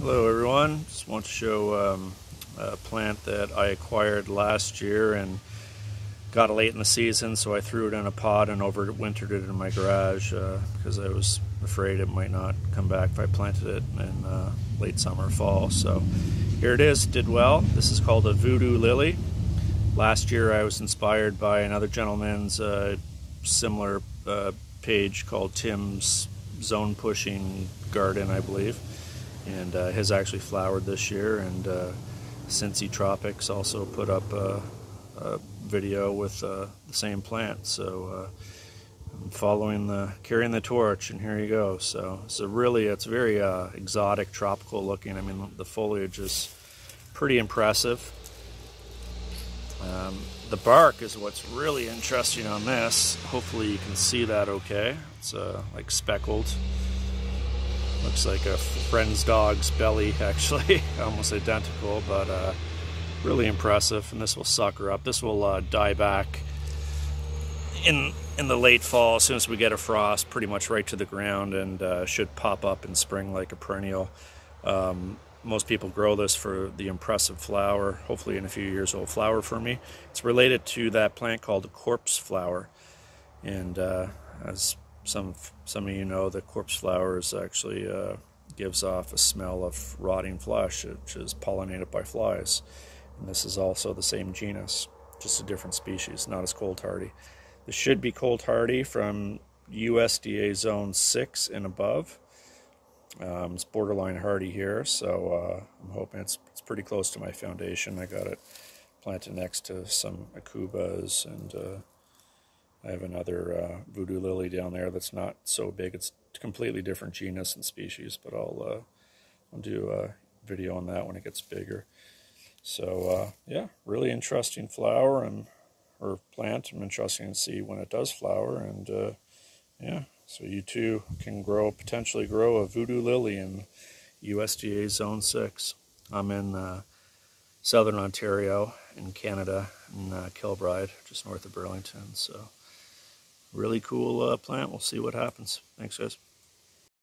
Hello everyone, just want to show a plant that I acquired last year and got it late in the season, so I threw it in a pot and overwintered it in my garage because I was afraid it might not come back if I planted it in late summer or fall. So here it is, did well. This is called a Voodoo lily. Last year I was inspired by another gentleman's similar page called Tim's Zone Pushing Garden, I believe. And his actually flowered this year, and Cincy Tropics also put up a video with the same plant. So I'm carrying the torch, and here you go. So it's very exotic, tropical looking. I mean, the foliage is pretty impressive. The bark is what's really interesting on this. Hopefully you can see that okay. It's like speckled. Looks like a friend's dog's belly, actually. Almost identical, but really impressive. And this will sucker up. This will die back in the late fall as soon as we get a frost, pretty much right to the ground, and should pop up in spring like a perennial. Most people grow this for the impressive flower. Hopefully in a few years it will flower for me. It's related to that plant called the corpse flower, and as some of you know, the corpse flowers actually gives off a smell of rotting flesh, which is pollinated by flies. And this is also the same genus, just a different species, not as cold hardy. This should be cold hardy from USDA zone 6 and above. It's borderline hardy here, so I'm hoping it's pretty close to my foundation. I got it planted next to some acubas, and I have another Voodoo lily down there that's not so big. It's a completely different genus and species, but I'll do a video on that when it gets bigger. So yeah, really interesting flower or plant. I'm interested to see when it does flower, and yeah, so you too can potentially grow a Voodoo lily in USDA Zone 6. I'm in southern Ontario in Canada, in Kilbride, just north of Burlington. So really cool plant. We'll see what happens. Thanks, guys.